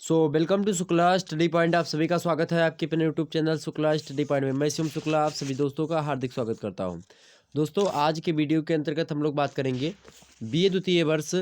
Welcome to Shukla study point. आप सभी का स्वागत है आपके अपने YouTube channel Shukla study point में। मैं शिवम शुक्ला आप सभी दोस्तों का हार्दिक स्वागत करता हूं। दोस्तों, आज के वीडियो के अंतर्गत हम लोग बात करेंगे बीए द्वितीय वर्ष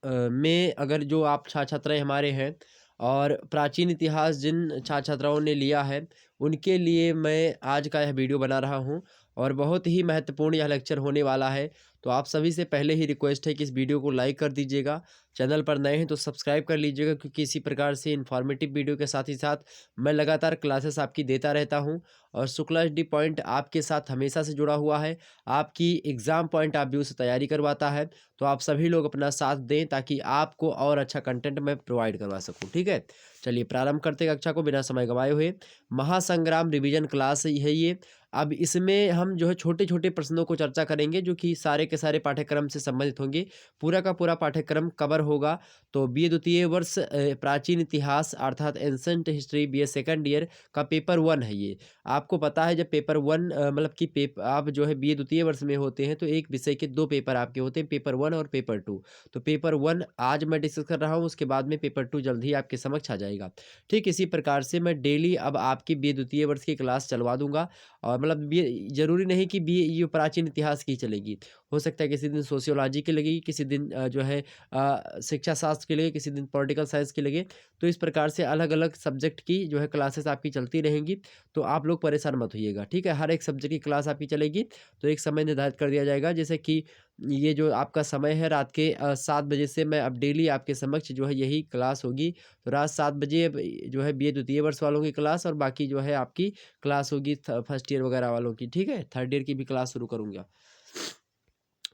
में अगर जो आप छात्र छात्राएं हमारे हैं और प्राचीन इतिहास जिन छात्र छात्राओं ने लिया है उनके लिए मैं आज का यह वीडियो बना रहा हूं और बहुत ही महत्वपूर्ण यह लेक्चर होने वाला है। तो आप सभी से पहले ही रिक्वेस्ट है कि इस वीडियो को लाइक कर दीजिएगा, चैनल पर नए हैं तो सब्सक्राइब कर लीजिएगा, क्योंकि इसी प्रकार से इन्फॉर्मेटिव वीडियो के साथ ही साथ मैं लगातार क्लासेस आपकी देता रहता हूं और शुक्ला एचडी पॉइंट आपके साथ हमेशा से जुड़ा हुआ है। आपकी एग्ज़ाम पॉइंट ऑफ व्यू से तैयारी करवाता है, तो आप सभी लोग अपना साथ दें ताकि आपको और अच्छा कंटेंट मैं प्रोवाइड करवा सकूँ। ठीक है, चलिए प्रारंभ करते हैं कक्षा को बिना समय गंवाए हुए। महासंग्राम रिवीजन क्लास है ये। अब इसमें हम जो है छोटे छोटे प्रश्नों को चर्चा करेंगे जो कि सारे के सारे पाठ्यक्रम से संबंधित होंगे। पूरा का पूरा पाठ्यक्रम कवर होगा। तो बीए द्वितीय वर्ष प्राचीन इतिहास अर्थात ancient history BA second year का पेपर 1 है ये। आपको पता है जब पेपर 1 मतलब कि आप जो है बीए द्वितीय वर्ष में होते हैं तो एक विषय के 2 पेपर आपके होते हैं, पेपर 1 और पेपर 2। तो पेपर 1 आज मैं डिस्कस कर रहा हूँ, उसके बाद में पेपर 2 जल्द ही आपके समक्ष आ जाएगा। ठीक इसी प्रकार से मैं डेली अब आपकी बीए द्वितीय वर्ष की क्लास चलवा दूंगा। और मतलब बीए ज़रूरी नहीं कि बीए ये प्राचीन इतिहास की चलेगी। हो सकता है किसी दिन सोशियोलॉजी की लगेगी, किसी दिन जो है शिक्षा शास्त्र की लगे, किसी दिन पॉलिटिकल साइंस की लगे। तो इस प्रकार से अलग-अलग सब्जेक्ट की जो है क्लासेस आपकी चलती रहेंगी। तो आप लोग परेशान मत होइएगा, ठीक है? हर एक सब्जेक्ट की क्लास आपकी चलेगी, तो एक समय निर्धारित कर दिया जाएगा। जैसे कि ये जो आपका समय है रात के 7 बजे से मैं अब डेली आपके समक्ष जो है यही क्लास होगी। तो रात 7 बजे अब जो है बीए द्वितीय वर्ष वालों की क्लास और बाकी जो है आपकी क्लास होगी फर्स्ट ईयर वगैरह वालों की, ठीक है? थर्ड ईयर की भी क्लास शुरू करूँगा।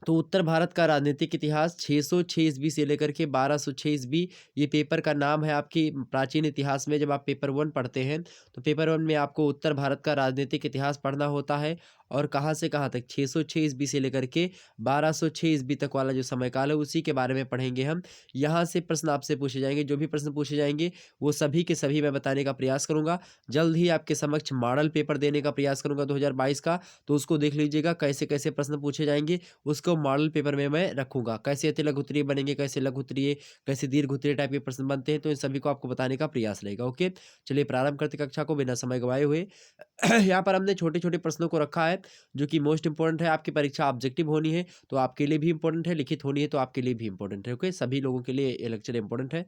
तो उत्तर भारत का राजनीतिक इतिहास 606 ईस्वी से लेकर के 1206 ईस्वी, ये पेपर का नाम है। आपकी प्राचीन इतिहास में जब आप पेपर 1 पढ़ते हैं तो पेपर 1 में आपको उत्तर भारत का राजनीतिक इतिहास पढ़ना होता है। और कहाँ से कहाँ तक 606 ईस्वी से लेकर के 1206 ईस्वी तक वाला जो समय काल है उसी के बारे में पढ़ेंगे हम। यहाँ से प्रश्न आपसे पूछे जाएंगे, जो भी प्रश्न पूछे जाएंगे वो सभी के सभी मैं बताने का प्रयास करूंगा। जल्द ही आपके समक्ष मॉडल पेपर देने का प्रयास करूंगा 2022 का, तो उसको देख लीजिएगा कैसे कैसे प्रश्न पूछे जाएंगे। उसको मॉडल पेपर में मैं रखूंगा। कैसे अतिलघु उत्तरीय बनेंगे, कैसे लघु उत्तरीय, कैसे दीर्घ उत्तरीय टाइप के प्रश्न बनते हैं, तो इन सभी को आपको बताने का प्रयास रहेगा। ओके, चलिए प्रारंभ करते कक्षा को बिना समय गवाए हुए। यहाँ पर हमने छोटे छोटे प्रश्नों को रखा है जो कि मोस्ट इंपॉर्टेंट है। आपकी परीक्षा ऑब्जेक्टिव होनी है तो आपके लिए भी इंपॉर्टेंट है, लिखित होनी है तो आपके लिए भी इंपॉर्टेंट है। ओके, सभी लोगों के लिए ये लेक्चर इंपॉर्टेंट है।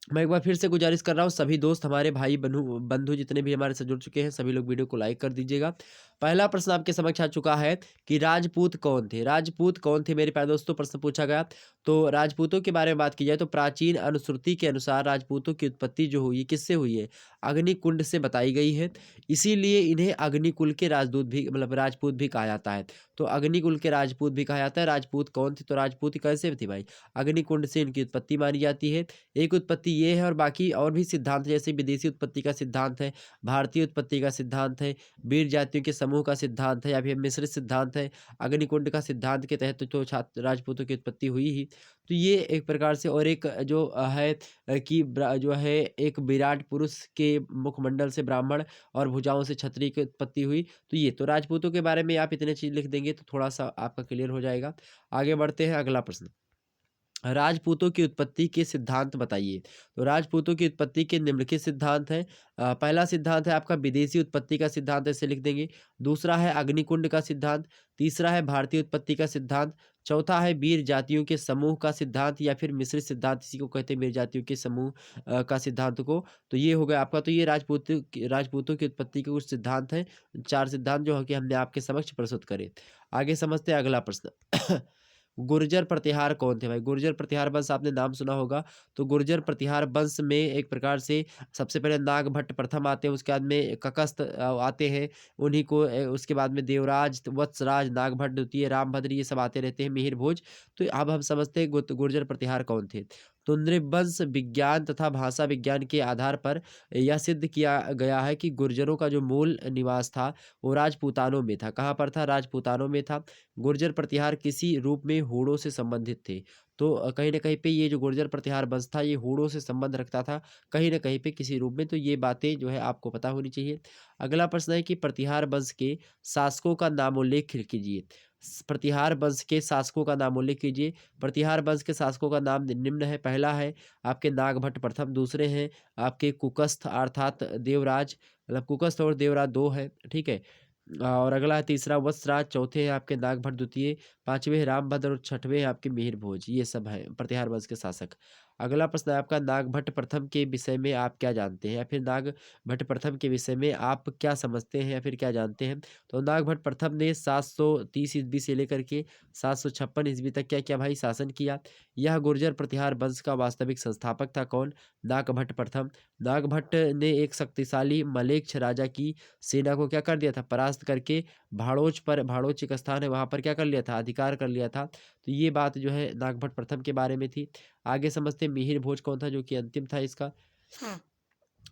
मैं एक बार फिर से गुजारिश कर रहा हूँ, सभी दोस्त हमारे भाई बंधु बंधु जितने भी हमारे से जुड़ चुके हैं सभी लोग वीडियो को लाइक कर दीजिएगा। पहला प्रश्न आपके समक्ष आ चुका है कि राजपूत कौन थे। राजपूत कौन थे मेरे प्यारे दोस्तों, प्रश्न पूछा गया। तो राजपूतों के बारे में बात की जाए तो प्राचीन अनुश्रुति के अनुसार राजपूतों की उत्पत्ति जो हुई किससे हुई है, अग्निकुंड से बताई गई है। इसीलिए इन्हें अग्निकुल के राजदूत भी मतलब राजपूत भी कहा जाता है। तो अग्निकुल के राजपूत भी कहा जाता है। राजपूत कौन थे, तो राजपूत कैसे थे भाई, अग्निकुंड से इनकी उत्पत्ति मानी जाती है। एक उत्पत्ति ये है और बाकी और भी सिद्धांत जैसे विदेशी उत्पत्ति का सिद्धांत है, भारतीय उत्पत्ति का सिद्धांत है, वीर जातियों के समूह का सिद्धांत है या फिर मिश्रित सिद्धांत है, अग्निकुंड का सिद्धांत के तहत तो छात्र राजपूतों की उत्पत्ति हुई ही। तो ये एक प्रकार से और एक जो है कि जो है एक विराट पुरुष के मुखमंडल से ब्राह्मण और भुजाओं से क्षत्रिय की उत्पत्ति हुई। तो ये तो राजपूतों के बारे में आप इतने चीज लिख देंगे तो थोड़ा सा आपका क्लियर हो जाएगा। आगे बढ़ते हैं, अगला प्रश्न, राजपूतों की उत्पत्ति के सिद्धांत बताइए। तो राजपूतों की उत्पत्ति के निम्नलिखित सिद्धांत हैं। पहला सिद्धांत है आपका विदेशी उत्पत्ति का सिद्धांत, ऐसे लिख देंगे। दूसरा है अग्निकुंड का सिद्धांत। तीसरा है भारतीय उत्पत्ति का सिद्धांत। चौथा है वीर जातियों के समूह का सिद्धांत या फिर मिश्रित सिद्धांत, इसी को कहते हैं वीर जातियों के समूह का सिद्धांत को। तो ये हो गया आपका। तो ये राजपूतों की उत्पत्ति के कुछ सिद्धांत हैं, 4 सिद्धांत जो है कि हमने आपके समक्ष प्रस्तुत करे। आगे समझते हैं अगला प्रश्न। गुर्जर प्रतिहार कौन थे भाई। गुर्जर प्रतिहार वंश आपने नाम सुना होगा। तो गुर्जर प्रतिहार वंश में एक प्रकार से सबसे पहले नागभट्ट प्रथम आते हैं, उसके बाद में ककस्थ आते हैं, उन्हीं को उसके बाद में देवराज, वत्सराज, नागभट्ट द्वितीय, रामभद्र, ये सब आते रहते हैं, मिहिर भोज। तो अब हम समझते हैं गुर्जर प्रतिहार कौन थे। तो नृवंश विज्ञान तथा भाषा विज्ञान के आधार पर यह सिद्ध किया गया है कि गुर्जरों का जो मूल निवास था वो राजपूतानों में था। कहाँ पर था, राजपूतानों में था। गुर्जर प्रतिहार किसी रूप में हूणों से संबंधित थे। तो कहीं न कहीं पे ये जो गुर्जर प्रतिहार वंश था, ये हूणों से संबंध रखता था, कहीं न कहीं पे किसी रूप में। तो ये बातें जो है आपको पता होनी चाहिए। अगला प्रश्न है कि प्रतिहार वंश के शासकों का नामोल्लेख कीजिए। प्रतिहार वंश के शासकों का नामोल्लेख कीजिए। प्रतिहार वंश के शासकों का नाम निम्न है। पहला है आपके नागभट्ट प्रथम, दूसरे हैं आपके कुकस्थ अर्थात देवराज, मतलब कुकस्थ और देवराज 2 है, ठीक है? और अगला है तीसरा वत्सराज, चौथे हैं आपके नागभट्ट द्वितीय, पाँचवें हैं रामभद्र और छठवें हैं आपके मिहिर भोज। ये सब हैं प्रतिहार वंश के शासक। अगला प्रश्न है आपका नागभट्ट प्रथम के विषय में आप क्या जानते हैं, या फिर नागभट्ट प्रथम के विषय में आप क्या समझते हैं या फिर क्या जानते हैं? तो नागभट्ट प्रथम ने 730 ईस्वी से लेकर के 756 ईस्वी तक क्या किया भाई, शासन किया। यह गुर्जर प्रतिहार वंश का वास्तविक संस्थापक था कौन? नागभट्ट प्रथम। नागभट्ट ने एक शक्तिशाली मलेच्छ राजा की सेना को क्या कर दिया था, परास्त करके भाड़ोच एक स्थान है वहाँ पर क्या कर लिया था, अधिकार कर लिया था। तो ये बात जो है नागभट्ट प्रथम के बारे में थी। आगे समझते हैं मिहिर भोज कौन था, जो कि अंतिम था इसका।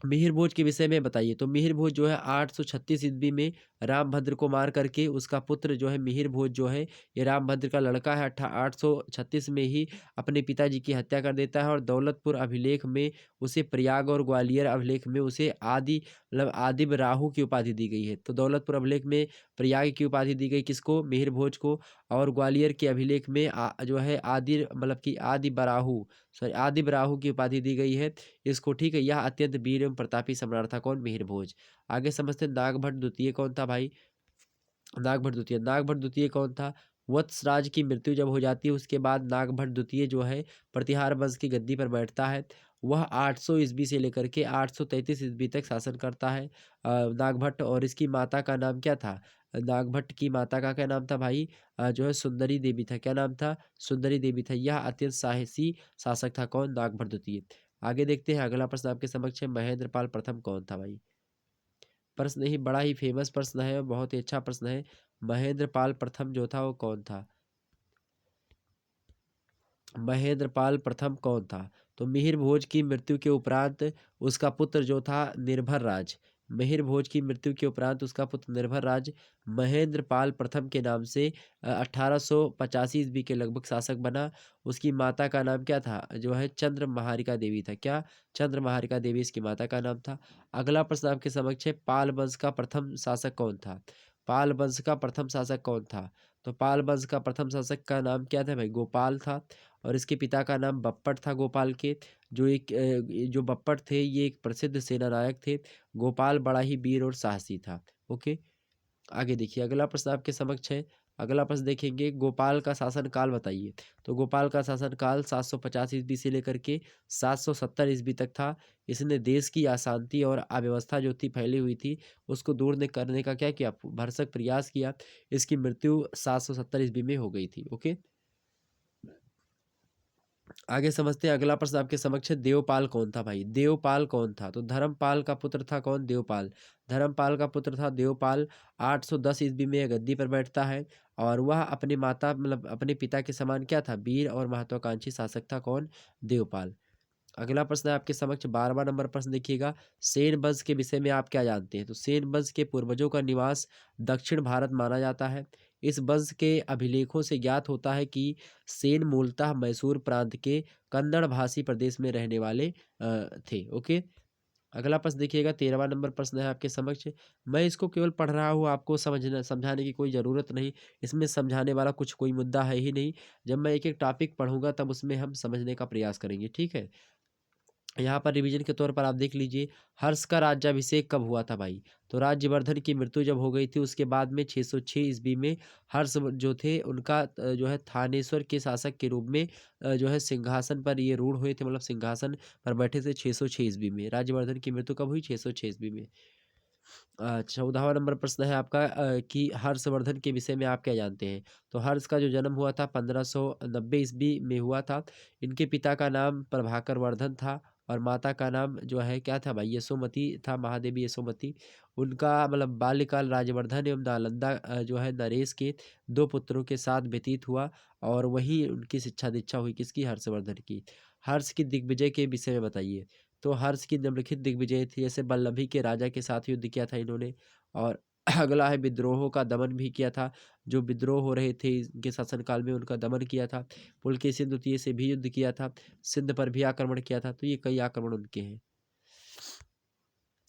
मिहिर भोज के विषय में बताइए। तो मिहिर भोज जो है 836 ईस्वी में रामभद्र को मार करके उसका पुत्र जो है मिहिर भोज जो है, ये रामभद्र का लड़का है, 836 में ही अपने पिताजी की हत्या कर देता है। और दौलतपुर अभिलेख में उसे प्रयाग और ग्वालियर अभिलेख में उसे आदि मतलब आदिब राहु की उपाधि दी गई है। तो दौलतपुर अभिलेख में प्रयाग की उपाधि दी गई किसको, मिहिर भोज को। और ग्वालियर के अभिलेख में जो है आदि मतलब कि आदि बराहु, सॉरी आदिब राहु की उपाधि दी गई है इसको, ठीक है? यह अत्यंत वीर एवं प्रतापी सम्राट था कौन, मिहिर भोज। आगे समझते हैं नागभट्ट द्वितीय कौन था भाई। नागभट्ट द्वितीय कौन था? वत्सराज की मृत्यु जब हो जाती है उसके बाद नागभट्ट द्वितीय जो है प्रतिहार वंश की गद्दी पर बैठता है। वह 800 ईस्वी से लेकर के 833 ईस्वी तक शासन करता है नागभट्ट। और इसकी माता का नाम क्या था? नागभट्ट की माता का क्या नाम था भाई? जो है सुंदरी देवी था। क्या नाम था? सुंदरी देवी था। यह अत्यंत साहसी शासक था कौन, नागभट्ट द्वितीय। आगे देखते हैं अगला प्रश्न आपके समक्ष है, महेंद्रपाल प्रथम कौन था भाई? प्रश्न ही बड़ा ही फेमस प्रश्न है, बहुत ही अच्छा प्रश्न है। महेंद्रपाल प्रथम जो था वो कौन था? महेंद्रपाल प्रथम कौन था? तो मिहिर भोज की मृत्यु के उपरांत उसका पुत्र जो था निर्भर राज, मिहिर भोज की मृत्यु के उपरांत उसका पुत्र निर्भर राज महेंद्रपाल प्रथम के नाम से 1885 ईस्वी के लगभग शासक बना। उसकी माता का नाम क्या था? जो है चंद्र महारिका देवी था। क्या? चंद्र महारिका देवी इसकी माता का नाम था। अगला प्रश्न आपके समक्ष है, पाल वंश का प्रथम शासक कौन था? पाल वंश का प्रथम शासक कौन था? तो पाल वंश का प्रथम शासक का नाम क्या था भाई? गोपाल था। और इसके पिता का नाम बप्पट था गोपाल के। जो बप्पट थे ये एक प्रसिद्ध सेनानायक थे। गोपाल बड़ा ही वीर और साहसी था। ओके, आगे देखिए अगला प्रश्न आपके समक्ष है। अगला प्रश्न देखेंगे, गोपाल का शासन काल बताइए। तो गोपाल का शासन काल 750 ईस्वी से लेकर के 770 ईस्वी तक था। इसने देश की अशांति और अव्यवस्था जो थी फैली हुई थी उसको दूर करने का क्या किया, भरसक प्रयास किया। इसकी मृत्यु 770 ईस्वी में हो गई थी। ओके, आगे समझते हैं अगला प्रश्न आपके समक्ष है, देवपाल कौन था भाई? देवपाल कौन था? तो धर्मपाल का पुत्र था कौन? देवपाल। धर्मपाल का पुत्र था देवपाल। 810 ईस्वी में यह गद्दी पर बैठता है। और वह अपनी माता मतलब अपने पिता के समान क्या था, वीर और महत्वाकांक्षी शासक था कौन? देवपाल। अगला प्रश्न है आपके समक्ष 12वां नंबर प्रश्न देखिएगा, सेन वंश के विषय में आप क्या जानते हैं? तो सेन वंश के पूर्वजों का निवास दक्षिण भारत माना जाता है। इस वंश के अभिलेखों से ज्ञात होता है कि सेन मूलतः मैसूर प्रांत के कन्नड़ भाषी प्रदेश में रहने वाले थे। ओके, अगला प्रश्न देखिएगा 13वां नंबर प्रश्न है आपके समक्ष। मैं इसको केवल पढ़ रहा हूँ, आपको समझना समझाने की कोई ज़रूरत नहीं। इसमें समझाने वाला कुछ कोई मुद्दा है ही नहीं। जब मैं एक एक टॉपिक पढ़ूंगा तब उसमें हम समझने का प्रयास करेंगे, ठीक है? यहाँ पर रिवीजन के तौर पर आप देख लीजिए, हर्ष का राज्याभिषेक कब हुआ था भाई? तो राज्यवर्धन की मृत्यु जब हो गई थी उसके बाद में 606 ईस्वी में हर्ष जो थे उनका जो है थानेश्वर के शासक के रूप में जो है सिंहासन पर ये रूढ़ हुए थे, मतलब सिंहासन पर बैठे थे 606 ईस्वी में। राज्यवर्धन की मृत्यु कब हुई? 606 ईस्वी में। 14वां नंबर प्रश्न है आपका कि हर्षवर्धन के विषय में आप क्या जानते हैं? तो हर्ष का जो जन्म हुआ था 1590 ईस्वी में हुआ था। इनके पिता का नाम प्रभाकर वर्धन था और माता का नाम जो है क्या था भाई? यशोमती था, महादेवी यशोमती। उनका मतलब बाल्यकाल राजवर्धन एवं नालंदा जो है नरेश के 2 पुत्रों के साथ व्यतीत हुआ। और वहीं उनकी शिक्षा दीक्षा हुई किसकी? हर्षवर्धन की। हर्ष की दिग्विजय के विषय में बताइए। तो हर्ष की निम्नलिखित दिग्विजय थी, जैसे वल्लभी के राजा के साथ युद्ध किया था इन्होंने। और अगला है विद्रोहों का दमन भी किया था। जो विद्रोह हो रहे थे इनके शासनकाल में उनका दमन किया था। पुलकेशिन द्वितीय से भी युद्ध किया था। सिंध पर भी आक्रमण किया था। तो ये कई आक्रमण उनके हैं।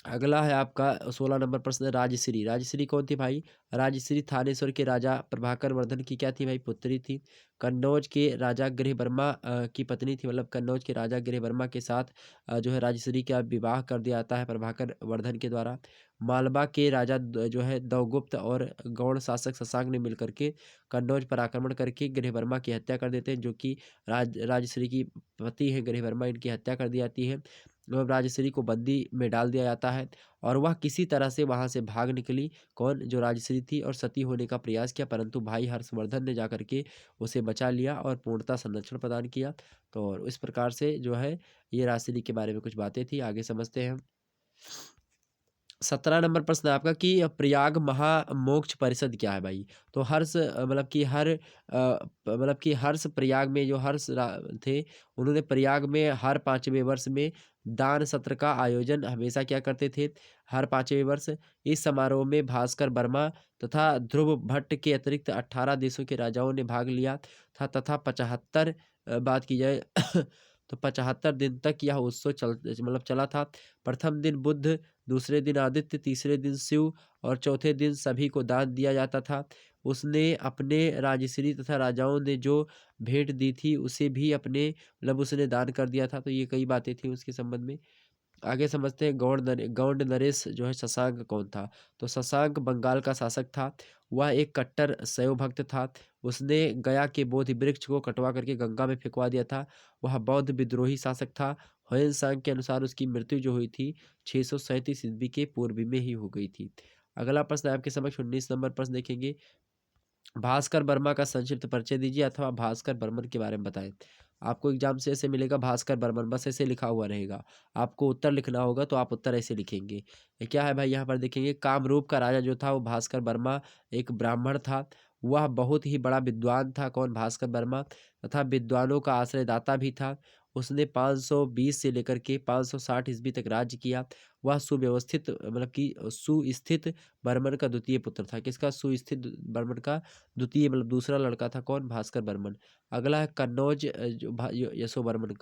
अगला है आपका 16 नंबर प्रश्न, राजश्री। राजश्री कौन थी भाई? राजश्री थानेश्वर के राजा प्रभाकर वर्धन की क्या थी भाई? पुत्री थी। कन्नौज के राजा गृहवर्मा की पत्नी थी। मतलब कन्नौज के राजा गृहवर्मा के साथ जो है राजश्री का विवाह कर दिया जाता है प्रभाकर वर्धन के द्वारा। मालवा के राजा जो है दवगुप्त और गौड़ शासक शशांक ने मिलकर के कन्नौज पर आक्रमण करके गृहवर्मा की हत्या कर देते हैं, जो कि राजश्री की पति है गृहवर्मा, इनकी हत्या कर दी जाती है। राजश्री को बंदी में डाल दिया जाता है और वह किसी तरह से वहां से भाग निकली। कौन? जो राजश्री थी, और सती होने का प्रयास किया, परंतु भाई हर्षवर्धन ने जाकर के उसे बचा लिया और पूर्णतः संरक्षण प्रदान किया। तो इस प्रकार से जो है ये राजश्री के बारे में कुछ बातें थी। आगे समझते हैं हम। 17 नंबर प्रश्न है आपका कि प्रयाग महामोक्ष परिषद क्या है भाई? तो हर्ष मतलब कि हर्ष प्रयाग में जो थे, उन्होंने प्रयाग में हर 5वें वर्ष में दान सत्र का आयोजन हमेशा क्या करते थे? हर 5वें वर्ष। इस समारोह में भास्कर वर्मा तथा ध्रुव भट्ट के अतिरिक्त 18 देशों के राजाओं ने भाग लिया था तथा 75 बात की जाए तो 75 दिन तक यह उत्सव चला था। प्रथम दिन बुद्ध, दूसरे दिन आदित्य, तीसरे दिन शिव और चौथे दिन सभी को दान दिया जाता था। उसने अपने राजश्री तथा राजाओं ने जो भेंट दी थी उसे भी अपने मतलब उसने दान कर दिया था। तो ये कई बातें थी उसके संबंध में। आगे समझते हैं गौंड नरेश जो है शशांक कौन था? तो शशांक बंगाल का शासक था। वह एक कट्टर शैव भक्त था। उसने गया के बोधि वृक्ष को कटवा करके गंगा में फेंकवा दिया था। वह बौद्ध विद्रोही शासक था। ह्वेन सांग के अनुसार उसकी मृत्यु जो हुई थी 637 ईस्वी के पूर्व में ही हो गई थी। अगला प्रश्न आपके समक्ष 19 नंबर प्रश्न देखेंगे। भास्कर वर्मा का संक्षिप्त परिचय दीजिए अथवा भास्कर बर्मन के बारे में बताएं। आपको एग्जाम से ऐसे मिलेगा भास्कर बर्मन, बस ऐसे लिखा हुआ रहेगा। आपको उत्तर लिखना होगा तो आप उत्तर ऐसे लिखेंगे। ये क्या है भाई? यहाँ पर देखेंगे कामरूप का राजा जो था वो भास्कर वर्मा एक ब्राह्मण था। वह बहुत ही बड़ा विद्वान था। कौन? भास्कर वर्मा। तथा विद्वानों का आश्रयदाता भी था। उसने 520 से लेकर के 560 ईस्वी तक राज्य किया। वह सुव्यवस्थित मतलब कि सुस्थित बर्मन का द्वितीय पुत्र था। किसका? सुस्थित बर्मन का द्वितीय मतलब दूसरा लड़का था। कौन? भास्कर बर्मन। अगला है कन्नौज यशोवर्मन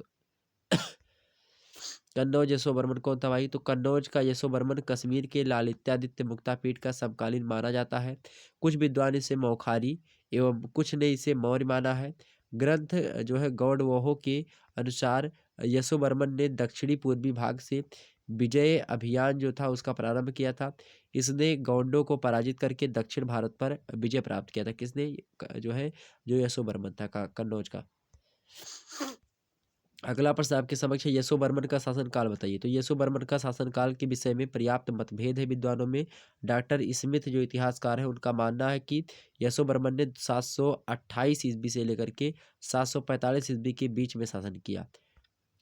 कन्नौज यशोवर्मन कौन था भाई? तो कन्नौज का यशोवर्मन कश्मीर के लालित्यादित्य मुक्तापीठ का समकालीन माना जाता है। कुछ विद्वान इसे मौखारी एवं कुछ ने इसे मौर्य माना है। ग्रंथ जो है गौड़वोह के अनुसार यशोवर्मन ने दक्षिणी पूर्वी भाग से विजय अभियान जो था उसका प्रारंभ किया था। इसने गौंडों को पराजित करके दक्षिण भारत पर विजय प्राप्त किया था। किसने? जो है जो यशोवर्मन था कन्नौज का। अगला प्रश्न आपके समक्ष है यशोवर्मन का शासनकाल बताइए। तो यशोवर्मन का शासनकाल के विषय में पर्याप्त मतभेद है विद्वानों में। डॉक्टर स्मिथ जो इतिहासकार है उनका मानना है कि यशोवर्मन ने 728 ईस्वी से लेकर के 745 ईस्वी के बीच में शासन किया।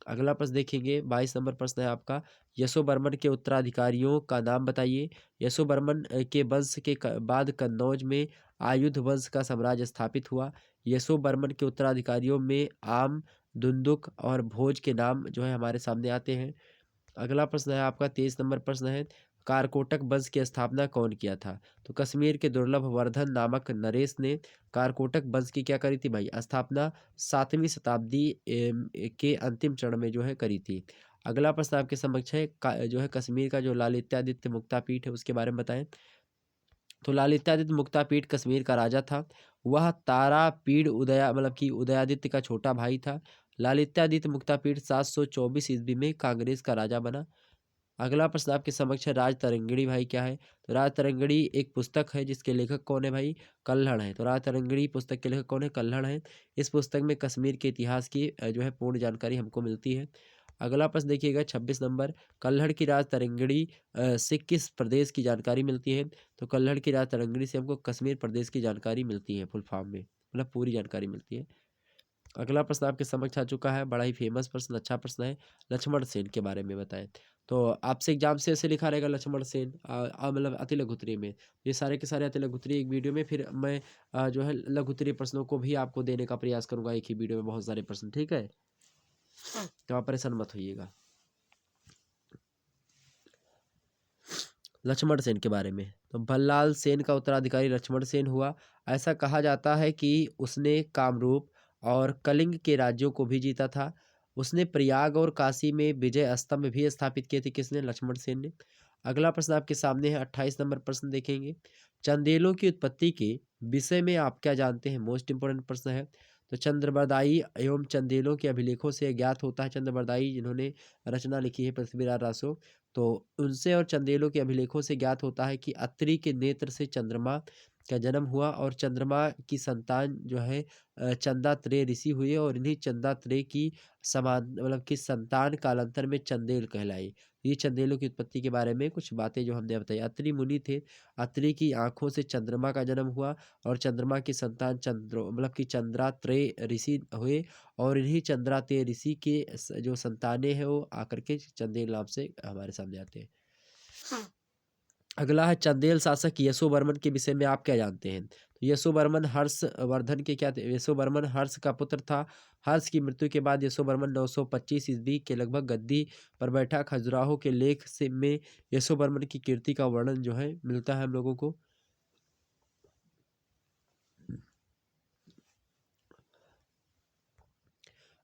अगला प्रश्न देखेंगे 22 नंबर प्रश्न है आपका। यशोवर्मन के उत्तराधिकारियों का नाम बताइए। यशोवर्मन के वंश के बाद कन्नौज में आयुध वंश का साम्राज्य स्थापित हुआ। यशोवर्मन के उत्तराधिकारियों में आम, दुंदुक और भोज के नाम जो है हमारे सामने आते हैं। अगला प्रश्न है आपका 23 नंबर प्रश्न है। कारकोटक वंश की स्थापना कौन किया था? तो कश्मीर के दुर्लभ वर्धन नामक नरेश ने कारकोटक वंश की क्या करी थी भाई? स्थापना 7वीं शताब्दी के अंतिम चरण में जो है करी थी। अगला प्रश्न आपके समक्ष है जो है कश्मीर का जो लालित्यादित्य मुक्तापीठ है उसके बारे में बताएं। तो लालित्यादित्य मुक्तापीठ कश्मीर का राजा था। वह तारापीड़ मतलब कि उदयादित्य का छोटा भाई था। लालित्यादित्य मुक्तापीठ 724 ईस्वी में कांग्रेस का राजा बना। अगला प्रश्न आपके समक्ष है राज तरंगिणी भाई क्या है? तो राज तरंगिणी एक पुस्तक है जिसके लेखक कौन है भाई? कल्हड़ है। तो राज तरंगिणी पुस्तक के लेखक कौन है? कल्हड़ है। इस पुस्तक में कश्मीर के इतिहास की जो है पूर्ण जानकारी हमको मिलती है। अगला प्रश्न देखिएगा 26 नंबर। कल्हड़ की राज तरंगिणी से किस प्रदेश की जानकारी मिलती है? तो कल्हड़ की राज तरंगिणी से हमको कश्मीर प्रदेश की जानकारी मिलती है फुल फॉर्म में, मतलब पूरी जानकारी मिलती है। अगला प्रश्न आपके समक्ष आ चुका है, बड़ा ही फेमस प्रश्न, अच्छा प्रश्न है। लक्ष्मण सेन के बारे में बताएं। तो आपसे एग्जाम से ऐसे लिखा रहेगा लक्ष्मण सेन मतलब अति लघुत्तरी में। ये सारे के सारे अति लघुत्तरी एक वीडियो में, फिर मैं जो है लघुत्तरी प्रश्नों को भी आपको देने का प्रयास करूंगा एक ही वीडियो में, बहुत सारे प्रश्न, ठीक है? तो आप परेशान मत होइएगा। लक्ष्मण सेन के बारे में। तो भल्लाल सेन का उत्तराधिकारी लक्ष्मण सेन हुआ। ऐसा कहा जाता है कि उसने कामरूप और कलिंग के राज्यों को भी जीता था। उसने प्रयाग और काशी में विजय स्तंभ भी स्थापित किए थे। किसने? लक्ष्मण सेन ने। अगला प्रश्न आपके सामने है, 28 नंबर प्रश्न देखेंगे। चंदेलों की उत्पत्ति के विषय में आप क्या जानते हैं? मोस्ट इंपोर्टेंट प्रश्न है। तो चंद्रबरदाई एवं चंदेलों के अभिलेखों से ज्ञात होता है, चंद्रबरदाई जिन्होंने रचना लिखी है पृथ्वीराज रासो, तो उनसे और चंदेलों के अभिलेखों से ज्ञात होता है कि अत्रि के नेत्र से चंद्रमा का जन्म हुआ और चंद्रमा की संतान जो है चंदात्रेय ऋषि हुए और इन्हीं चंदात्रेय की समान मतलब कि संतान कालांतर में चंदेल कहलाई। ये चंदेलों की उत्पत्ति के बारे में कुछ बातें जो हमने बताई। अत्रि मुनि थे, अत्रि की आंखों से चंद्रमा का जन्म हुआ और चंद्रमा की संतान चंद्र मतलब कि चंद्रात्रेय ऋषि हुए और इन्हीं चंद्रात्रेय ऋषि के जो संतानें हैं वो आकर के चंदेल नाम से हमारे सामने आते हैं। अगला है, चंदेल शासक यशोवर्मन के विषय में आप क्या जानते हैं? तो यशोवर्मन हर्षवर्धन के क्या थे? यशोवर्मन हर्ष का पुत्र था। हर्ष की मृत्यु के बाद यशोवर्मन 925 ईस्वी के लगभग गद्दी पर बैठा। खजुराहो के लेख से में यशोवर्मन की कीर्ति का वर्णन जो है मिलता है हम लोगों को।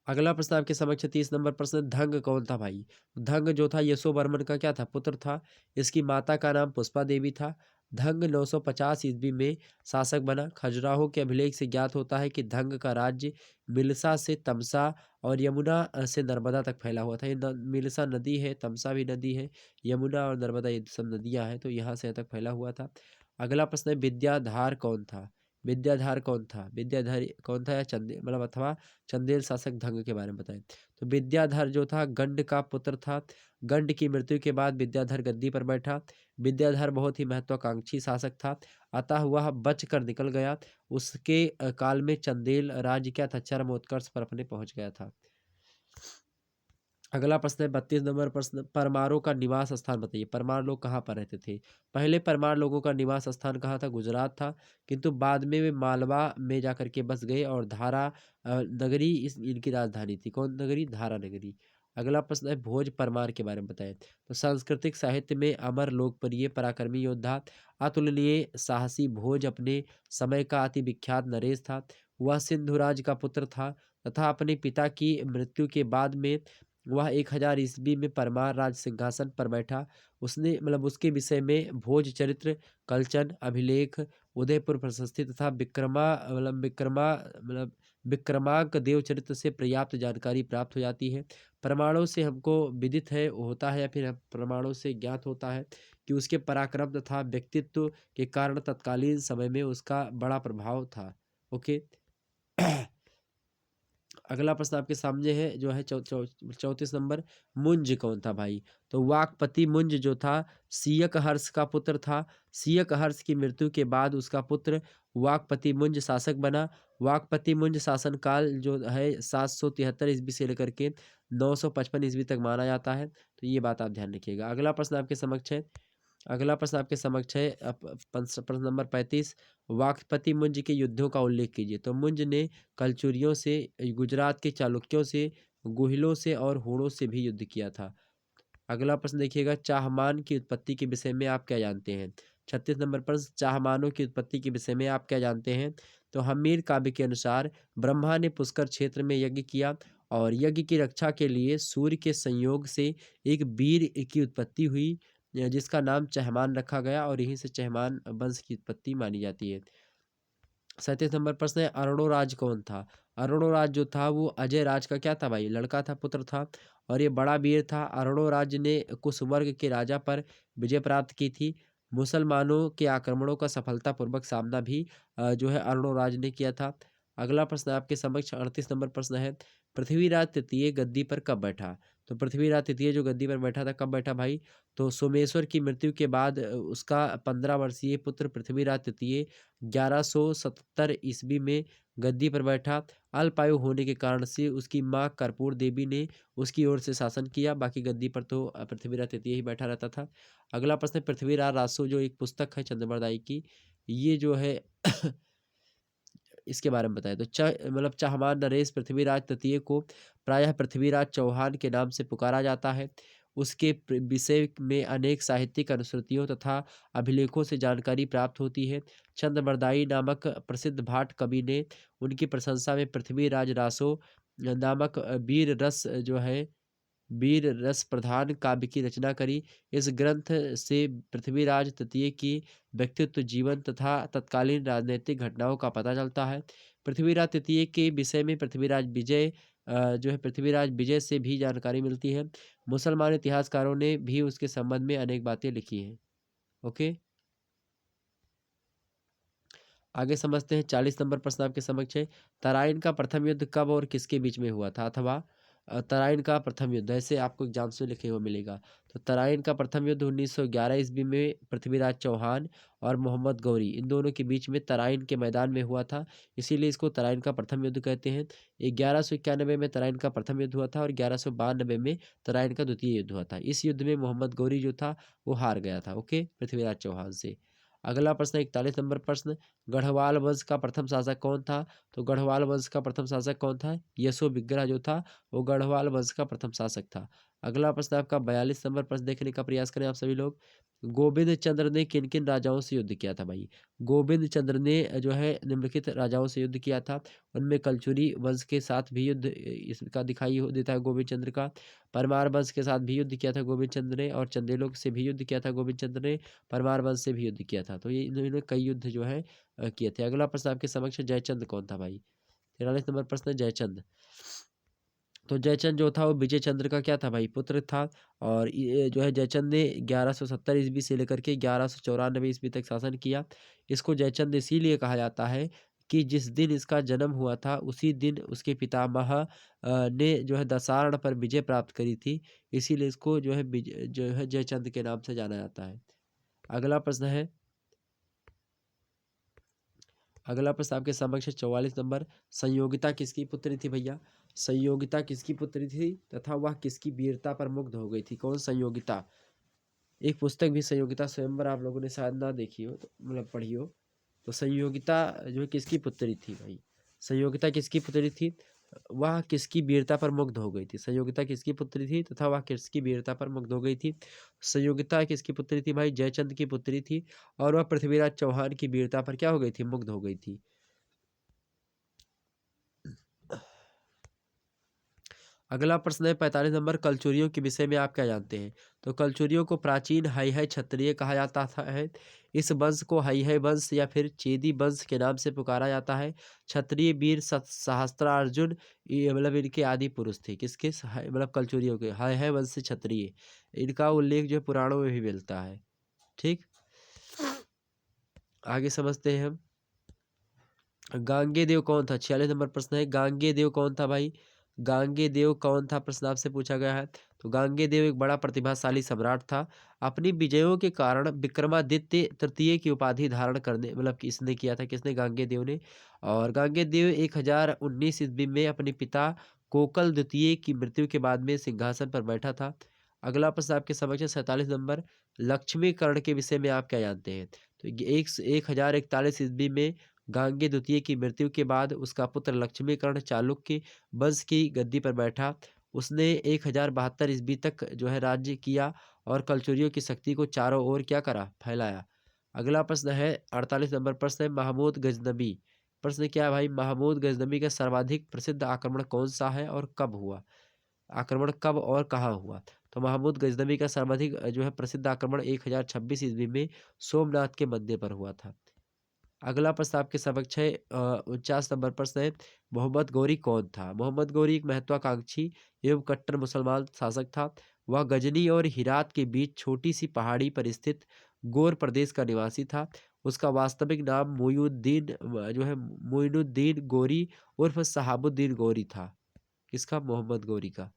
अगला प्रश्न आपके समक्ष 30 नंबर प्रश्न, धंग कौन था भाई? धंग जो था यशोवर्मन का क्या था? पुत्र था। इसकी माता का नाम पुष्पा देवी था। धंग 950 ईस्वी में शासक बना। खजुराहो के अभिलेख से ज्ञात होता है कि धंग का राज्य मिलसा से तमसा और यमुना से नर्मदा तक फैला हुआ था। ये मिलसा नदी है, तमसा भी नदी है, यमुना और नर्मदा ये सब नदियां हैं, तो यहाँ से यहाँ तक फैला हुआ था। अगला प्रश्न है, विद्याधर कौन था? विद्याधर कौन था? विद्याधर कौन था या चंदे मतलब अथवा चंदेल शासक धंग के बारे में बताएं। तो विद्याधर जो था गंड का पुत्र था। गंड की मृत्यु के बाद विद्याधर गद्दी पर बैठा। विद्याधर बहुत ही महत्वाकांक्षी शासक था, अतः वह बच कर निकल गया। उसके काल में चंदेल राज्य क्या था? चरमोत्कर्ष पर अपने पहुंच गया था। अगला प्रश्न है 32 नंबर प्रश्न, परमारों का निवास स्थान बताइए। परमार लोग कहाँ पर रहते थे? पहले परमार लोगों का निवास स्थान कहाँ था? गुजरात था, किंतु बाद में वे मालवा में जाकर के बस गए और धारा नगरी इनकी राजधानी थी। कौन नगरी? धारा नगरी। अगला प्रश्न है, भोज परमार के बारे में बताएं। तो सांस्कृतिक साहित्य में अमर लोकप्रिय पराक्रमी योद्धा अतुलनीय साहसी भोज अपने समय का अति विख्यात नरेश था। वह सिंधुराज का पुत्र था तथा अपने पिता की मृत्यु के बाद में वह 1000 ईस्वी में परमार राज सिंहासन पर बैठा। उसने मतलब उसके विषय में भोज चरित्र, कलचन, अभिलेख, उदयपुर प्रशस्ति तथा विक्रमांक देव चरित्र से पर्याप्त जानकारी प्राप्त हो जाती है। प्रमाणों से हमको विदित है होता है या फिर प्रमाणों से ज्ञात होता है कि उसके पराक्रम तथा व्यक्तित्व के कारण तत्कालीन समय में उसका बड़ा प्रभाव था। ओके। अगला प्रश्न आपके सामने है जो है 34 नंबर, मुंज कौन था भाई? तो वाकपति मुंज जो था सियक हर्ष का पुत्र था। सियक हर्ष की मृत्यु के बाद उसका पुत्र वाकपति मुंज शासक बना। वाकपति मुंज शासनकाल जो है 773 ईस्वी से लेकर के 955 ईस्वी तक माना जाता है, तो ये बात आप ध्यान रखिएगा। अगला प्रश्न आपके समक्ष है, अगला प्रश्न आपके समक्ष है प्रश्न नंबर 35, वाकपति मुंज के युद्धों का उल्लेख कीजिए। तो मुंज ने कलचुरियों से, गुजरात के चालुक्यों से, गुहिलों से और होड़ों से भी युद्ध किया था। अगला प्रश्न देखिएगा, चाहमान की उत्पत्ति के विषय में आप क्या जानते हैं? 36 नंबर प्रश्न, चाहमानों की उत्पत्ति के विषय में आप क्या जानते हैं? तो हम्मीर काव्य के अनुसार ब्रह्मा ने पुष्कर क्षेत्र में यज्ञ किया और यज्ञ की रक्षा के लिए सूर्य के संयोग से एक वीर की उत्पत्ति हुई जिसका नाम चहमान रखा गया और यहीं से चहमान वंश की उत्पत्ति मानी जाती है। 37 नंबर प्रश्न है, अरुणोराज कौन था? अरुणोराज जो था वो अजय राज का क्या था भाई? लड़का था, पुत्र था और ये बड़ा वीर था। अरुणोराज ने कुशवर्ग के राजा पर विजय प्राप्त की थी। मुसलमानों के आक्रमणों का सफलतापूर्वक सामना भी जो है अरुणोराज ने किया था। अगला प्रश्न आपके समक्ष 38 नंबर प्रश्न है, पृथ्वीराज तृतीय गद्दी पर कब बैठा? तो पृथ्वीराज तृतीय जो गद्दी पर बैठा था कब बैठा भाई? तो सोमेश्वर की मृत्यु के बाद उसका 15 वर्षीय पुत्र पृथ्वीराज तृतीय 1177 ईस्वी में गद्दी पर बैठा। अल्पायु होने के कारण से उसकी माँ कर्पूर देवी ने उसकी ओर से शासन किया। बाकी गद्दी पर तो पृथ्वीराज तृतीय ही बैठा रहता था। अगला प्रश्न, पृथ्वीराज रासो जो एक पुस्तक है चंद्रबरदाई की, ये जो है इसके बारे में बताया। तो चाहमान नरेश पृथ्वीराज तृतीय को प्रायः पृथ्वीराज चौहान के नाम से पुकारा जाता है। उसके विषय में अनेक साहित्यिक अनुश्रुतियों तथा अभिलेखों से जानकारी प्राप्त होती है। चंद्रबरदाई नामक प्रसिद्ध भाट कवि ने उनकी प्रशंसा में पृथ्वीराज रासो नामक वीर रस जो है वीर रस प्रधान काव्य की रचना करी। इस ग्रंथ से पृथ्वीराज तृतीय की व्यक्तित्व, जीवन तथा तत्कालीन राजनीतिक घटनाओं का पता चलता है। पृथ्वीराज तृतीय के विषय में पृथ्वीराज विजय से भी जानकारी मिलती है। मुसलमान इतिहासकारों ने भी उसके संबंध में अनेक बातें लिखी हैं। ओके, आगे समझते हैं। 40 नंबर प्रश्न आपके समक्ष है। तराइन का प्रथम युद्ध कब और किसके बीच में हुआ था? अथवा तराइन का प्रथम युद्ध, ऐसे आपको एग्जाम्स में लिखे हुए मिलेगा। तो तराइन का प्रथम युद्ध 1911 ईस्वी में पृथ्वीराज चौहान और मोहम्मद गौरी इन दोनों के बीच में तराइन के मैदान में हुआ था, इसीलिए इसको तराइन का प्रथम युद्ध कहते हैं। 1191 में तराइन का प्रथम युद्ध हुआ था और 1192 में तराइन का द्वितीय युद्ध हुआ था। इस युद्ध में मोहम्मद गौरी जो था वो हार गया था, ओके, पृथ्वीराज चौहान से। अगला प्रश्न 41 नंबर प्रश्न, गढ़वाल वंश का प्रथम शासक कौन था? तो गढ़वाल वंश का प्रथम शासक कौन था? यशो विग्रह जो था वो गढ़वाल वंश का प्रथम शासक था। अगला प्रश्न आपका 42 नंबर प्रश्न देखने का प्रयास करें आप सभी लोग। गोविंद चंद्र ने किन किन राजाओं से युद्ध किया था भाई? गोविंद चंद्र ने जो है निम्नलिखित राजाओं से युद्ध किया था। उनमें कलचुरी वंश के साथ भी युद्ध इसका दिखाई देता है गोविंद चंद्र का। परमार वंश के साथ भी युद्ध किया था गोविंद चंद्र ने, और चंदेलों से भी युद्ध किया था गोविंद चंद्र ने, परमार वंश से भी युद्ध किया था। तो ये इन्होंने कई युद्ध जो है किए थे। अगला प्रश्न आपके समक्ष, जयचंद कौन था भाई? 43 नंबर प्रश्न, जयचंद। तो जयचंद जो था वो विजय चंद्र का क्या था भाई? पुत्र था। और ये जो है जयचंद ने 1170 ईस्वी से लेकर के 1194 ईस्वी तक शासन किया। इसको जयचंद इसीलिए कहा जाता है कि जिस दिन इसका जन्म हुआ था उसी दिन उसके पितामह ने जो है दसार्ण पर विजय प्राप्त करी थी, इसीलिए इसको जो है जयचंद के नाम से जाना जाता है। अगला प्रश्न आपके समक्ष 44 नंबर, संयोगिता किसकी पुत्री थी भैया? संयोगिता किसकी पुत्री थी तथा वह किसकी वीरता पर मुग्ध हो गई थी? कौन संयोगिता? एक पुस्तक भी संयोगिता स्वयंवर आप लोगों ने शायद ना देखी हो, तो मतलब पढ़ी हो। तो संयोगिता जो है किसकी पुत्री थी भाई? संयोगिता किसकी पुत्री थी? वह किसकी वीरता पर मुग्ध हो गई थी? संयोगिता किसकी पुत्री थी तथा वह किसकी वीरता पर मुग्ध हो गई थी? संयोगिता किसकी पुत्री थी भाई? जयचंद की पुत्री थी, और वह पृथ्वीराज चौहान की वीरता पर क्या हो गई थी? मुग्ध हो गई थी। अगला प्रश्न है 45 नंबर, कलचुरियों के विषय में आप क्या जानते हैं? तो कलचुरियों को प्राचीन हैहय क्षत्रिय कहा जाता है। इस वंश को हैहय वंश या फिर चेदी वंश के नाम से पुकारा जाता है। क्षत्रिय वीर सहस्त्रार्जुन ये मतलब इनके आदि पुरुष थे। किसके? मतलब कलचुरियों के, हैहय वंश से क्षत्रिय, इनका उल्लेख जो है पुराणों में भी मिलता है। ठीक, आगे समझते हैं हम। गांगे देव कौन था? 46 नंबर प्रश्न है, गांगे देव कौन था भाई? गांगे देव कौन था प्रश्न आपसे पूछा गया है। तो गांगे देव एक बड़ा प्रतिभाशाली सम्राट था। अपनी विजयों के कारण विक्रमादित्य तृतीय की उपाधि धारण करने मतलब कि इसने किया था, किसने? गांगे देव ने। और गांगे देव 1019 ईस्वी में अपने पिता कोकल द्वितीय की मृत्यु के बाद में सिंहासन पर बैठा था। अगला प्रश्न आपके समक्ष है 47 नंबर, लक्ष्मीकरण के विषय में आप क्या जानते हैं? तो 1041 ईस्वी में गांगे द्वितीय की मृत्यु के बाद उसका पुत्र लक्ष्मीकर्ण चालुक्य वंश की गद्दी पर बैठा। उसने 1072 ईस्वी तक जो है राज्य किया और कलचुरियों की शक्ति को चारों ओर क्या करा? फैलाया। अगला प्रश्न है 48 नंबर प्रश्न है, महमूद गजनबी। प्रश्न क्या है भाई? महमूद गजनबी का सर्वाधिक प्रसिद्ध आक्रमण कौन सा है और कब हुआ? आक्रमण कब और कहाँ हुआ? तो महमूद गजनबी का सर्वाधिक जो है प्रसिद्ध आक्रमण 1026 ईस्वी में सोमनाथ के मंदिर पर हुआ था। अगला प्रश्न आपके समक्ष है 49 नंबर प्रश्न है, मोहम्मद गौरी कौन था? मोहम्मद गौरी एक महत्वाकांक्षी एवं कट्टर मुसलमान शासक था। वह गजनी और हिरात के बीच छोटी सी पहाड़ी पर स्थित गोर प्रदेश का निवासी था। उसका वास्तविक नाम मोइनुद्दीन गौरी उर्फ शहाबुद्दीन गौरी था। किसका? मोहम्मद गौरी का।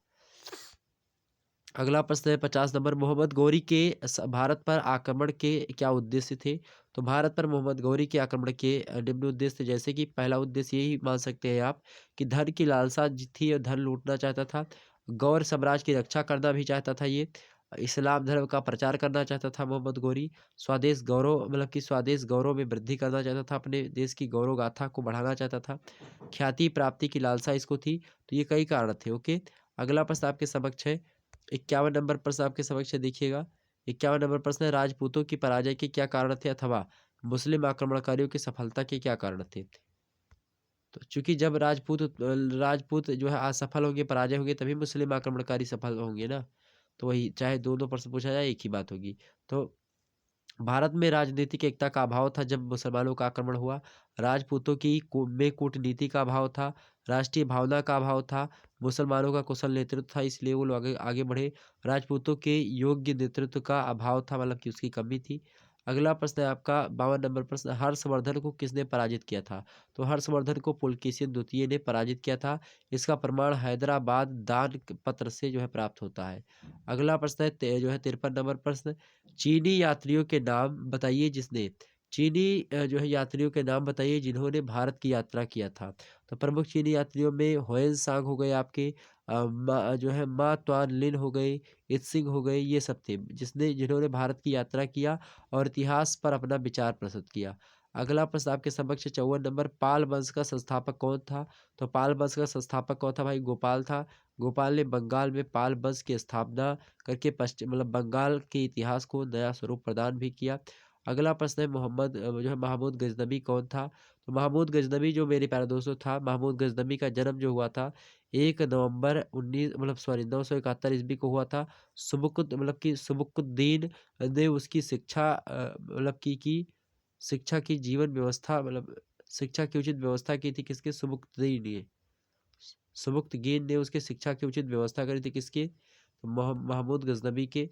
अगला प्रश्न है 50 नंबर, मोहम्मद गौरी के भारत पर आक्रमण के क्या उद्देश्य थे? तो भारत पर मोहम्मद गौरी के आक्रमण के निम्न उद्देश्य थे, जैसे कि पहला उद्देश्य यही मान सकते हैं आप कि धन की लालसा थी और धन लूटना चाहता था। गौर साम्राज्य की रक्षा करना भी चाहता था ये। इस्लाम धर्म का प्रचार करना चाहता था मोहम्मद गौरी। स्वदेश गौरव मतलब कि स्वदेश गौरव में वृद्धि करना चाहता था, अपने देश की गौरव गाथा को बढ़ाना चाहता था। ख्याति प्राप्ति की लालसा इसको थी। तो ये कई कारण थे। ओके, अगला प्रश्न आपके समक्ष है 51 नंबर प्रश्न आपके समक्ष है, देखिएगा। 51 नंबर प्रश्न है, राजपूतों की पराजय के क्या कारण थे अथवा मुस्लिम आक्रमणकारियों की सफलता के क्या कारण थे? तो चूंकि जब राजपूत जो है असफल होंगे, पराजय होंगे, तभी मुस्लिम आक्रमणकारी सफल होंगे ना। तो वही, चाहे दोनों प्रश्न पूछा जाए एक ही बात होगी। तो भारत में राजनीतिक एकता का अभाव था जब मुसलमानों का आक्रमण हुआ। राजपूतों की में कूटनीति का अभाव था। राष्ट्रीय भावना का अभाव था। मुसलमानों का कुशल नेतृत्व था, इसलिए वो लोग आगे आगे बढ़े। राजपूतों के योग्य नेतृत्व का अभाव था, मतलब कि उसकी कमी थी। अगला प्रश्न है आपका 52 नंबर प्रश्न, हर्षवर्धन को किसने पराजित किया था? तो हर्षवर्धन को पुलकेशिन द्वितीय ने पराजित किया था। इसका प्रमाण हैदराबाद दान पत्र से जो है प्राप्त होता है। अगला प्रश्न है जो है 53 नंबर प्रश्न, चीनी यात्रियों के नाम बताइए जिसने चीनी जो है यात्रियों के नाम बताइए जिन्होंने भारत की यात्रा किया था। तो प्रमुख चीनी यात्रियों में हुएन सांग हो गए आपके, जो है मा तुआन लिन हो गए, इत्सिंग हो गए, ये सब थे जिन्होंने भारत की यात्रा किया और इतिहास पर अपना विचार प्रस्तुत किया। अगला प्रश्न आपके समक्ष 54 नंबर, पाल वंश का संस्थापक कौन था? तो पाल वंश का संस्थापक कौन था भाई? गोपाल था। गोपाल ने बंगाल में पाल वंश की स्थापना करके पश्चिम मतलब बंगाल के इतिहास को नया स्वरूप प्रदान भी किया। अगला प्रश्न है जो है महमूद गजनबी कौन था? तो महमूद गजनबी जो मेरे प्यारे दोस्तों था, महमूद गजनबी का जन्म जो हुआ था 1 नवंबर 971 ईस्वी को हुआ था। सुबुकुद्दीन ने उसकी शिक्षा शिक्षा की जीवन व्यवस्था शिक्षा की उचित व्यवस्था की थी किसके? सुबुक्तगीन ने। सुबुक्तगीन ने उसकी शिक्षा की उचित व्यवस्था करी थी किसके? महमूद गजनबी के।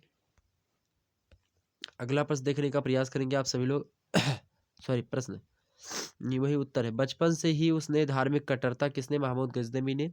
अगला प्रश्न देखने का प्रयास करेंगे आप सभी लोग। सॉरी, प्रश्न नहीं, वही उत्तर है। बचपन से ही उसने धार्मिक कट्टरता किसने? महमूद गजनबी ने।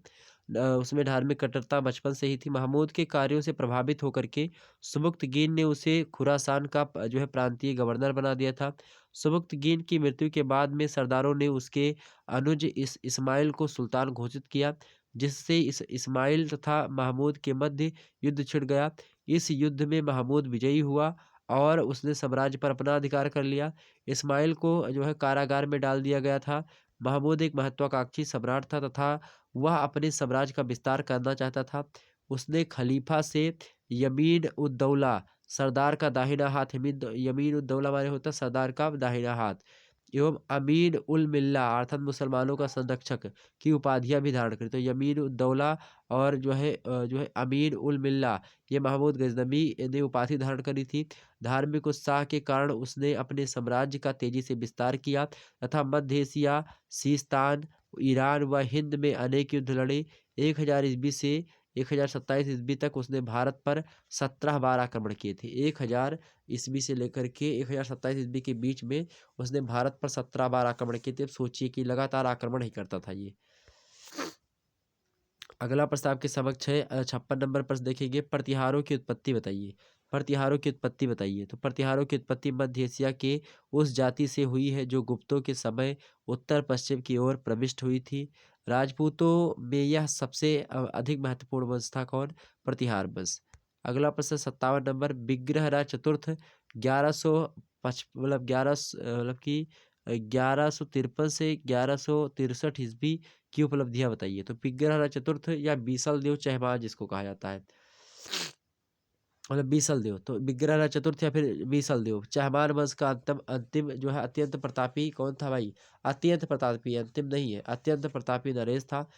उसमें धार्मिक कट्टरता बचपन से ही थी। महमूद के कार्यों से प्रभावित होकर के सुबुक्तगीन ने उसे खुरासान का जो है प्रांतीय गवर्नर बना दिया था। सुबुक्तगीन की मृत्यु के बाद में सरदारों ने उसके अनुज इस्माइल को सुल्तान घोषित किया, जिससे इस्माइल तथा महमूद के मध्य युद्ध छिड़ गया। इस युद्ध में महमूद विजयी हुआ और उसने साम्राज्य पर अपना अधिकार कर लिया। इस्माइल को जो है कारागार में डाल दिया गया था। महमूद एक महत्वाकांक्षी सम्राट था तथा वह अपने साम्राज्य का विस्तार करना चाहता था। उसने खलीफा से यमीन उद दौला सरदार का दाहिना हाथ, यमीन उद दौला माने होता सरदार का दाहिना हाथ, एवं अमीन उल मिल्ला अर्थात मुसलमानों का संरक्षक की उपाधियां भी धारण करी। तो यमीन उद दौला और जो है अमीन उल मिल्ला, ये महमूद गजनबी ने उपाधि धारण करी थी। धार्मिक उत्साह के कारण उसने अपने साम्राज्य का तेजी से विस्तार किया तथा मध्य एशिया, सिस्तान, ईरान व हिंद में अनेक युद्ध लड़े। 1000 ईस्वी से 1027 ईस्वी तक उसने भारत पर 17 बार आक्रमण किए थे। 1000 ईस्वी से लेकर के 1027 ईस्वी के बीच में उसने भारत पर 17 बार आक्रमण किए थे। अब सोचिए कि लगातार आक्रमण ही करता था ये। अगला प्रश्न आपके समक्ष है 56 नंबर प्रश्न देखेंगे, प्रतिहारों की उत्पत्ति बताइए। प्रतिहारों की उत्पत्ति बताइए। तो प्रतिहारों की उत्पत्ति मध्य एशिया के उस जाति से हुई है जो गुप्तों के समय उत्तर पश्चिम की ओर प्रविष्ट हुई थी। राजपूतों में यह सबसे अधिक महत्वपूर्ण वंश था। कौन? प्रतिहार वंश। अगला प्रश्न 57 नंबर, विग्रहराज चतुर्थ 1153 से 1163 ईस्वी की उपलब्धियां बताइए। तो विग्रहराज चतुर्थ या बीसल देव चहमान जिसको कहा जाता है, बीसल देव, तो विग्रहराज चतुर्थ या फिर बीसल देव चहमान वंश का अंतिम अंतिम जो है अत्यंत प्रतापी कौन था भाई? अत्यंत प्रतापी, अंतिम नहीं है, अत्यंत प्रतापी नरेश था।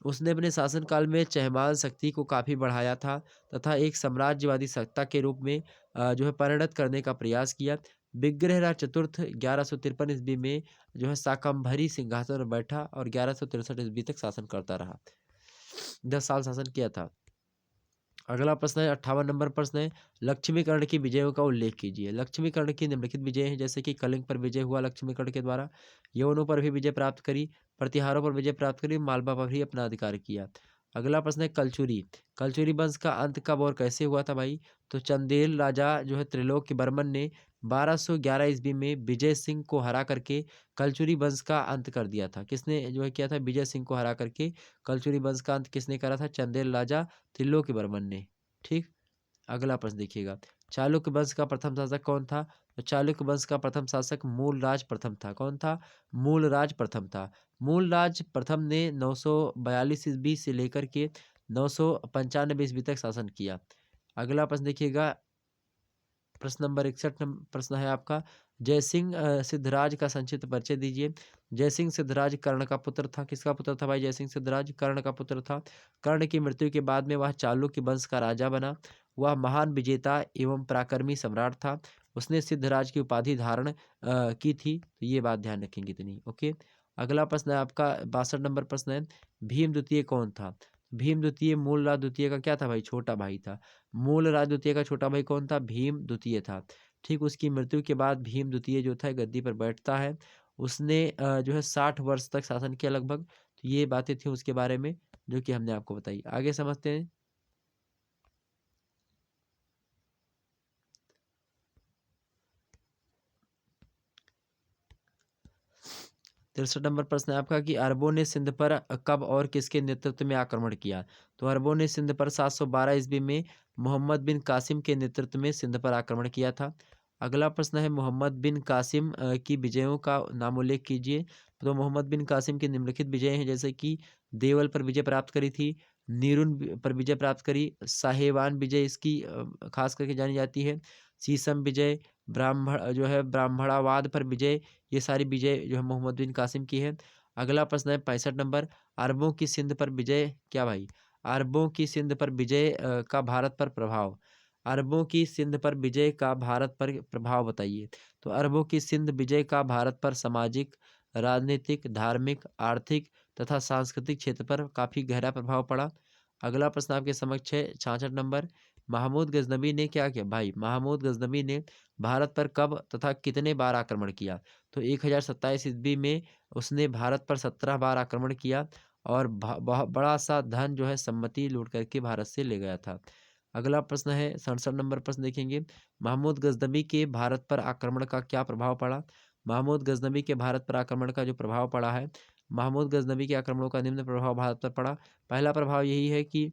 उसने अपने शासनकाल में चहमान शक्ति को काफी बढ़ाया था तथा एक साम्राज्यवादी सत्ता के रूप में जो है परिणत करने का प्रयास किया। विग्रहराज चतुर्थ 1153 ईस्वी में जो है शाकंभरी सिंहासन पर बैठा और 1163 ईस्वी तक शासन करता रहा। 10 साल शासन किया था। अगला प्रश्न है 58 नंबर प्रश्न है, लक्ष्मीकर्ण की विजयों का उल्लेख कीजिए। लक्ष्मीकर्ण की निम्नलिखित विजय हैं, जैसे कि कलिंग पर विजय हुआ लक्ष्मीकर्ण के द्वारा, यवनों पर भी विजय प्राप्त करी, प्रतिहारों पर विजय प्राप्त करी, मालवा पर भी अपना अधिकार किया। अगला प्रश्न है कलचुरी, कलचुरी वंश का अंत कब और कैसे हुआ था भाई? तो चंदेल राजा जो है त्रिलोकी वर्मन ने 1211 ईस्वी में विजय सिंह को हरा करके कलचुरी वंश का अंत कर दिया था। किसने जो है किया था? विजय सिंह को हरा करके कलचुरी वंश का अंत किसने करा था? चंदेल राजा त्रिलोकी वर्मन ने। ठीक। अगला प्रश्न देखिएगा, चालुक्य वंश का प्रथम शासक कौन था? तो चालुक्य वंश का प्रथम शासक मूलराज प्रथम था। कौन था? मूलराज प्रथम था। मूलराज प्रथम ने 942 ईस्वी से लेकर के 995 ईस्वी तक शासन किया। अगला प्रश्न देखिएगा, प्रश्न नंबर 61 प्रश्न है आपका, जयसिंह सिद्धराज का संक्षिप्त परिचय दीजिए। जयसिंह सिद्धराज कर्ण का पुत्र था। किसका पुत्र था भाई? जयसिंह सिद्धराज कर्ण का पुत्र था। कर्ण की मृत्यु के बाद में वह चालुक्य वंश का राजा बना। वह महान विजेता एवं पराक्रमी सम्राट था। उसने सिद्धराज की उपाधि धारण की थी। तो ये बात ध्यान रखेंगे इतनी। ओके, अगला प्रश्न है आपका 62 नंबर प्रश्न है, भीम द्वितीय कौन था? भीम द्वितीय मूलराज द्वितीय का क्या था भाई? छोटा भाई था। मूलराज द्वितीय का छोटा भाई कौन था? भीम द्वितीय था। ठीक, उसकी मृत्यु के बाद भीम द्वितीय जो था गद्दी पर बैठता है। उसने जो है 60 वर्ष तक शासन किया लगभग। तो ये बातें थी उसके बारे में जो कि हमने आपको बताई। आगे समझते हैं। 63 नंबर प्रश्न है आपका कि अरबों ने सिंध पर कब और किसके नेतृत्व में आक्रमण किया? तो अरबों ने सिंध पर 712 ईस्वी में मोहम्मद बिन कासिम के नेतृत्व में सिंध पर आक्रमण किया था। अगला प्रश्न है, मोहम्मद बिन कासिम की विजयों का नाम उल्लेख कीजिए। तो मोहम्मद बिन कासिम की निम्नलिखित विजय हैं, जैसे कि देवल पर विजय प्राप्त करी थी, नीरुन पर विजय प्राप्त करी, साहेवान विजय इसकी खास करके जानी जाती है, सीसम विजय, ब्राह्मण जो है ब्राह्मणावाद पर विजय, ये सारी विजय जो है मोहम्मद बिन कासिम की है। अगला प्रश्न है 65 नंबर, अरबों की सिंध पर विजय क्या भाई? अरबों की सिंध पर विजय का भारत पर प्रभाव। अरबों की सिंध पर विजय का भारत पर प्रभाव बताइए। तो अरबों की सिंध विजय का भारत पर सामाजिक, राजनीतिक, धार्मिक, आर्थिक तथा सांस्कृतिक क्षेत्र पर काफ़ी गहरा प्रभाव पड़ा। अगला प्रश्न आपके समक्ष है 66 नंबर, महमूद गजनबी ने क्या किया भाई? महमूद गजनबी ने भारत पर कब तथा कितने बार आक्रमण किया? तो 1027 ईस्वी में उसने भारत पर 17 बार आक्रमण किया और बड़ा सा धन जो है सम्मति लूट करके भारत से ले गया था। अगला प्रश्न है 67 नंबर प्रश्न देखेंगे, महमूद गजनबी के भारत पर आक्रमण का क्या प्रभाव पड़ा? महमूद गजनबी के भारत पर आक्रमण का जो प्रभाव पड़ा है, महमूद गजनबी के आक्रमणों का निम्न प्रभाव भारत पर पड़ा। पहला प्रभाव यही है कि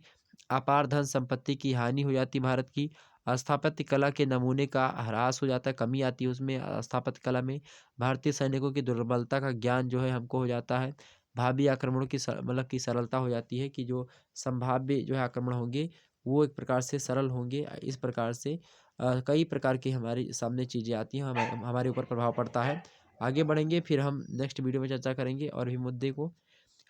अपार धन संपत्ति की हानि हो जाती भारत की, स्थापत्य कला के नमूने का ह्रास हो जाता है, कमी आती है उसमें स्थापत्य कला में। भारतीय सैनिकों की दुर्बलता का ज्ञान जो है हमको हो जाता है। भावी आक्रमणों की मतलब की सरलता हो जाती है कि जो संभाव्य जो है आक्रमण होंगे वो एक प्रकार से सरल होंगे। इस प्रकार से कई प्रकार की हमारे सामने चीज़ें आती हैं, हमारे ऊपर प्रभाव पड़ता है। आगे बढ़ेंगे, फिर हम नेक्स्ट वीडियो में चर्चा करेंगे और भी मुद्दे को।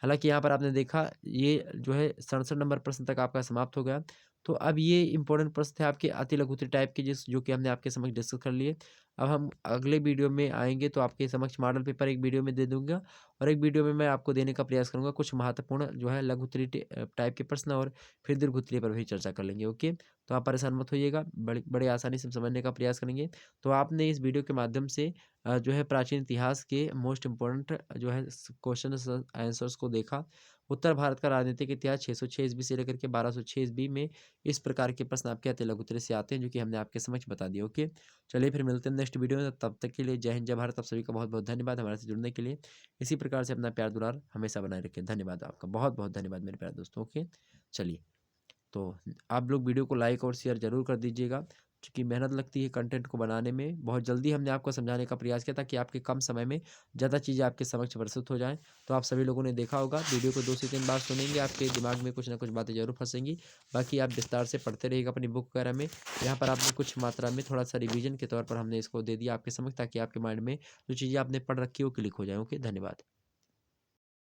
हालाँकि यहाँ पर आपने देखा ये जो है 67 नंबर प्रश्न तक आपका समाप्त हो गया। तो अब ये इम्पोर्टेंट प्रश्न थे आपके अति लघुत्तरी टाइप के जो कि हमने आपके समक्ष डिस्कस कर लिए। अब हम अगले वीडियो में आएँगे तो आपके समक्ष मॉडल पेपर एक वीडियो में दे दूँगा और एक वीडियो में मैं आपको देने का प्रयास करूँगा कुछ महत्वपूर्ण जो है लघुत्तरी टाइप के प्रश्न और फिर दीर्घोत्तरीय पर भी चर्चा कर लेंगे। ओके? तो आप परेशान मत होइएगा, बड़े आसानी से हम समझने का प्रयास करेंगे। तो आपने इस वीडियो के माध्यम से जो है प्राचीन इतिहास के मोस्ट इम्पोर्टेंट जो है क्वेश्चन आंसर्स को देखा। उत्तर भारत का राजनीतिक इतिहास 606 ईस्वी से लेकर के 1206 ईस्वी में इस प्रकार के प्रश्न आपके अति लघुत्तरी से आते हैं जो कि हमने आपके समक्ष बता दिए। ओके, चलिए फिर मिलते हैं नेक्स्ट वीडियो में। तब तक के लिए जय हिंद, जय भारत। आप सभी का बहुत बहुत धन्यवाद हमारे से जुड़ने के लिए। इसी प्रकार से अपना प्यार दुलार हमेशा बनाए रखें। धन्यवाद आपका, बहुत बहुत धन्यवाद मेरे प्यारे दोस्तों। ओके, चलिए तो आप लोग वीडियो को लाइक और शेयर ज़रूर कर दीजिएगा क्योंकि मेहनत लगती है कंटेंट को बनाने में। बहुत जल्दी हमने आपको समझाने का प्रयास किया ताकि आपके कम समय में ज़्यादा चीज़ें आपके समक्ष प्रस्तुत हो जाएं। तो आप सभी लोगों ने देखा होगा, वीडियो को 2 से 3 बार सुनेंगे, आपके दिमाग में कुछ ना कुछ बातें जरूर फंसेंगी। बाकी आप विस्तार से पढ़ते रहिएगा अपनी बुक वगैरह में। यहाँ पर आपने कुछ मात्रा में थोड़ा सा रिविजन के तौर पर हमने इसको दे दिया आपके समक्ष ताकि आपके माइंड में जो चीज़ें आपने पढ़ रखी है वो क्लिक हो जाए। ओके, धन्यवाद।